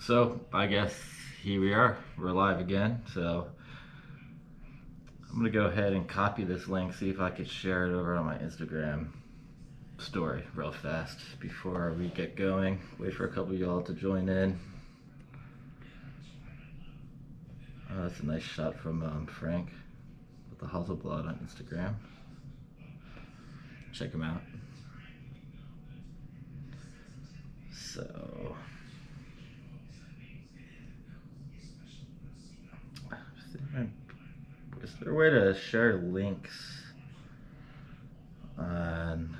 So I guess here we are. We're live again. So I'm gonna go ahead and copy this link, see if I could share it over on my Instagram story real fast before we get going. Wait for a couple of y'all to join in. Oh, that's a nice shot from Frank with the Hasselblad on Instagram. Check him out. So is there a way to share links on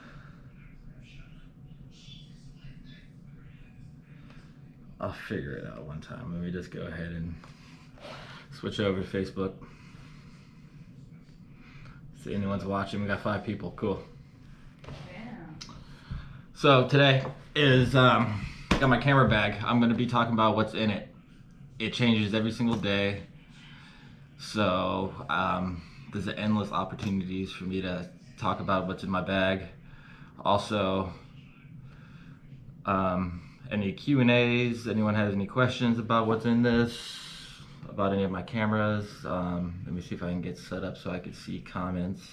I'll figure it out one time. Let me just go ahead and switch over to Facebook. See anyone's watching. We got 5 people. Cool. So today is got my camera bag. I'm gonna be talking about what's in it. It changes every single day. So there's endless opportunities for me to talk about what's in my bag. Also, any Q&As, anyone has any questions about what's in this, about any of my cameras. Let me see if I can get set up so I can see comments.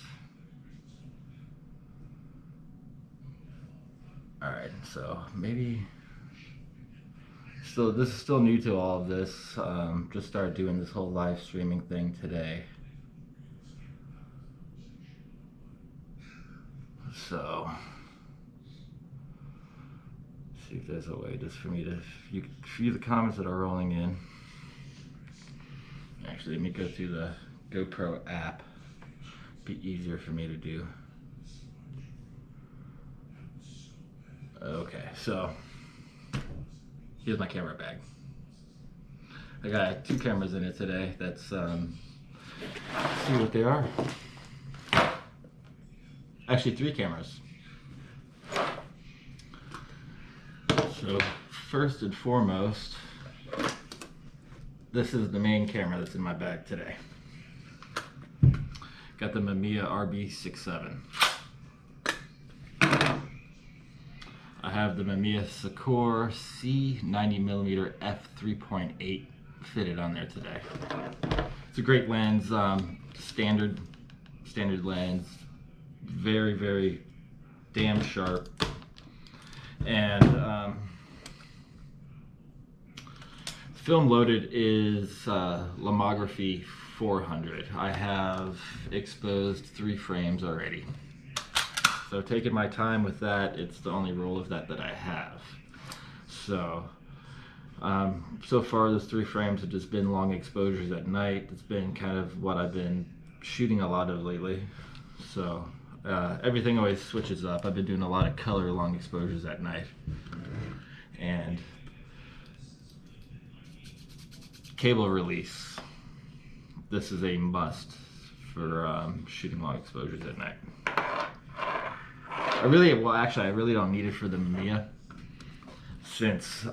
Alright, so maybe, so this is still new to all of this. Just started doing this whole live streaming thing today. So, see if there's a way just for me to view the comments that are rolling in. Actually, let me go through the GoPro app. Be easier for me to do. Okay, so here's my camera bag. I got 2 cameras in it today. Let's see what they are. Actually, 3 cameras. So first and foremost, this is the main camera that's in my bag today. Got the Mamiya RB67. I have the Mamiya Sakura C 90mm f3.8 fitted on there today. It's a great lens, standard lens, very damn sharp, and film loaded is Lomography 400. I have exposed 3 frames already. So taking my time with that, it's the only roll of that I have. So, so far those 3 frames have just been long exposures at night. It's been kind of what I've been shooting a lot of lately. So everything always switches up. I've been doing a lot of color long exposures at night. And cable release. This is a must for shooting long exposures at night. I really don't need it for the Mamiya, since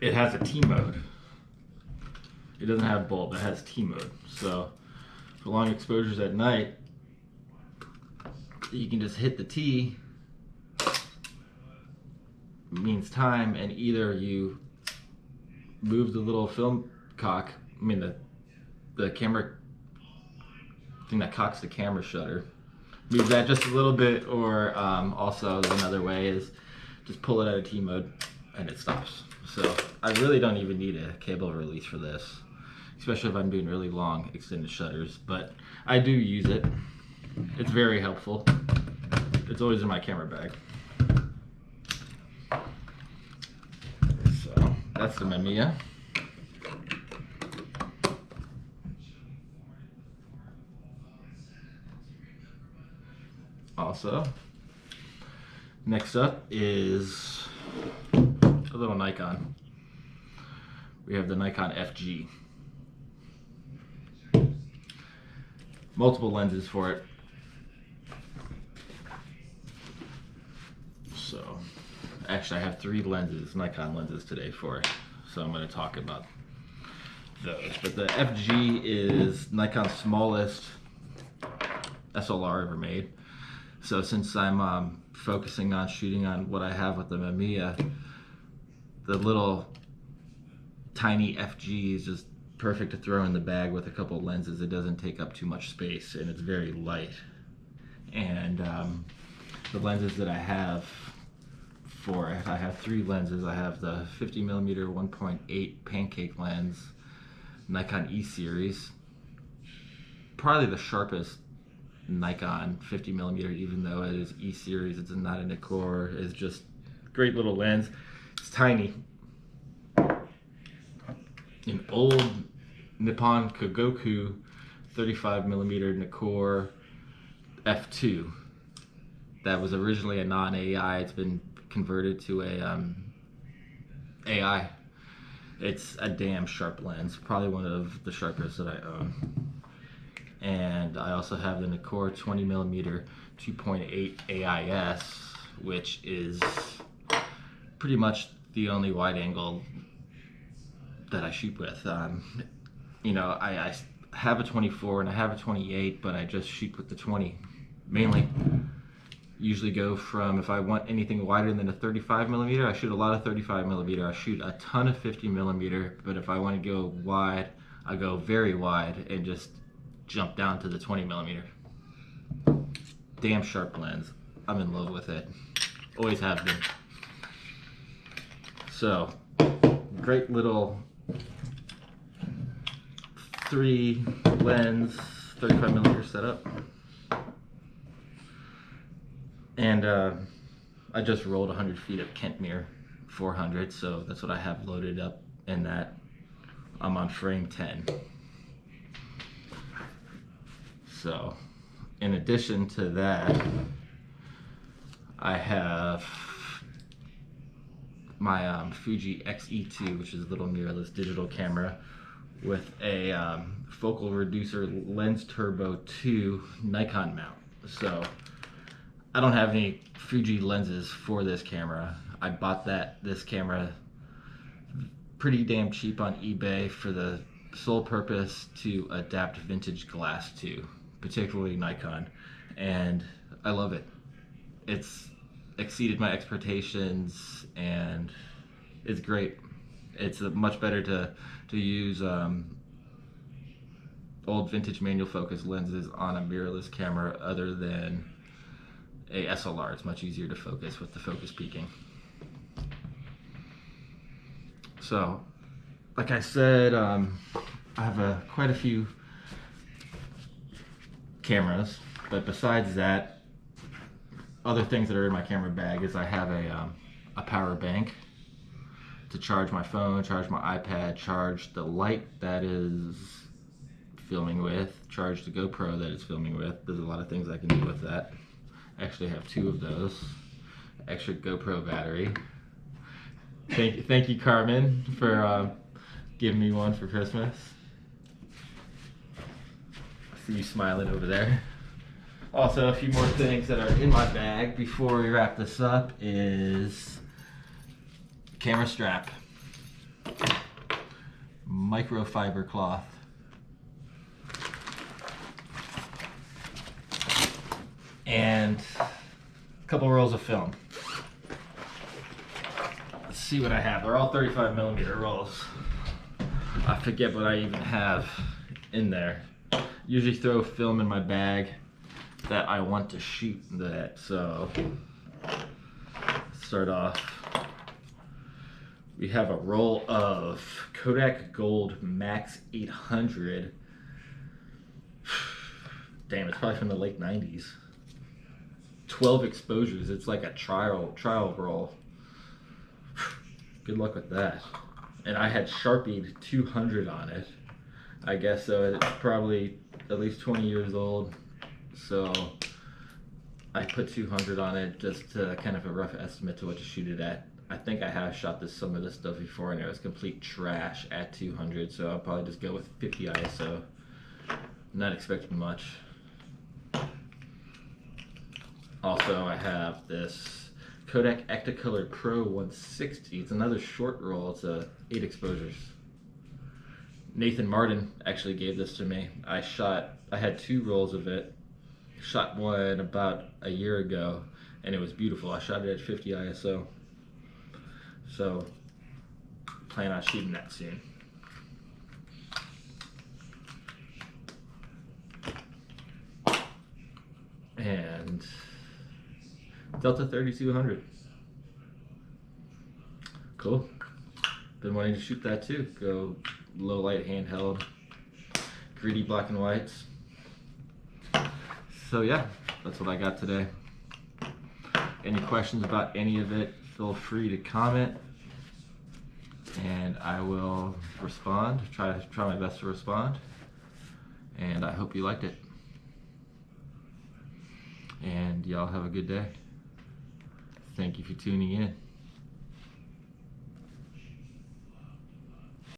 it has a T mode. It doesn't have bulb, it has T mode. So for long exposures at night, you can just hit the T, means time, and either you move the little film cock, the camera thing that cocks the camera shutter, move that just a little bit, or also another way is just pull it out of T mode and it stops. So I really don't even need a cable release for this, especially if I'm doing really long extended shutters, but I do use it. It's very helpful. It's always in my camera bag. So that's the Mamiya. Also, next up is a little Nikon. We have the Nikon FG. Multiple lenses for it. So, actually I have 3 lenses, Nikon lenses today for it. So I'm going to talk about those. But the FG is Nikon's smallest SLR ever made. So since I'm focusing on shooting on what I have with the Mamiya, the little tiny FG is just perfect to throw in the bag with a couple lenses. It doesn't take up too much space and it's very light. And the lenses that I have for it, I have 3 lenses. I have the 50mm 1.8 pancake lens, Nikon E series, probably the sharpest Nikon 50mm, even though it is E series, it's not a Nikkor. It's just great little lens. It's tiny. An old Nippon Kogoku 35mm Nikkor f2 that was originally a non-AI. It's been converted to a AI. It's a damn sharp lens, probably one of the sharpest that I own. And I also have the Nikkor 20mm 2.8 AIS, which is pretty much the only wide angle that I shoot with. You know, I have a 24 and I have a 28, but I just shoot with the 20 mainly. Usually go from, if I want anything wider than a 35mm, I shoot a lot of 35mm. I shoot a ton of 50mm, but if I want to go wide, I go very wide and just jump down to the 20mm. Damn sharp lens. I'm in love with it. Always have been. So, great little 3 lens 35mm setup. And I just rolled 100 feet of Kentmere 400, so that's what I have loaded up in that. I'm on frame 10. So, in addition to that, I have my Fuji X-E2, which is a little mirrorless digital camera with a focal reducer lens turbo 2 Nikon mount. So I don't have any Fuji lenses for this camera. I bought this camera pretty damn cheap on eBay for the sole purpose to adapt vintage glass to, particularly Nikon, and I love it. It's exceeded my expectations and it's great. It's much better to use old vintage manual focus lenses on a mirrorless camera other than a SLR. It's much easier to focus with the focus peaking. So, like I said, I have quite a few cameras, but besides that, other things that are in my camera bag is I have a power bank to charge my phone, charge my iPad, charge the light that is filming with, charge the GoPro that it's filming with. There's a lot of things I can do with that. I actually have 2 of those. Extra GoPro battery. Thank you, Carmen, for giving me one for Christmas. I see you smiling over there. Also, a few more things that are in my bag before we wrap this up is camera strap, microfiber cloth, and a couple rolls of film. Let's see what I have. They're all 35mm rolls. I forget what I even have in there. Usually throw film in my bag that I want to shoot that. So, start off. We have a roll of Kodak Gold Max 800. Damn, it's probably from the late 90s. 12 exposures. It's like a trial roll. Good luck with that. And I had Sharpied 200 on it. I guess so. It's probably at least 20 years old. So I put 200 on it just to kind of a rough estimate to what to shoot it at. I think I have shot some of this stuff before and it was complete trash at 200, so I'll probably just go with 50 ISO. Not expecting much. Also, I have this Kodak Ektacolor Pro 160. It's another short roll. It's 8 exposures. Nathan Martin actually gave this to me. I had 2 rolls of it. Shot one about a year ago, and it was beautiful. I shot it at 50 ISO. So, plan on shooting that soon. And Delta 3200. Cool. Been wanting to shoot that too. Go low light handheld, gritty black and whites. So yeah, that's what I got today. Any questions about any of it, feel free to comment and I will respond, try my best to respond. And I hope you liked it. And y'all have a good day. Thank you for tuning in.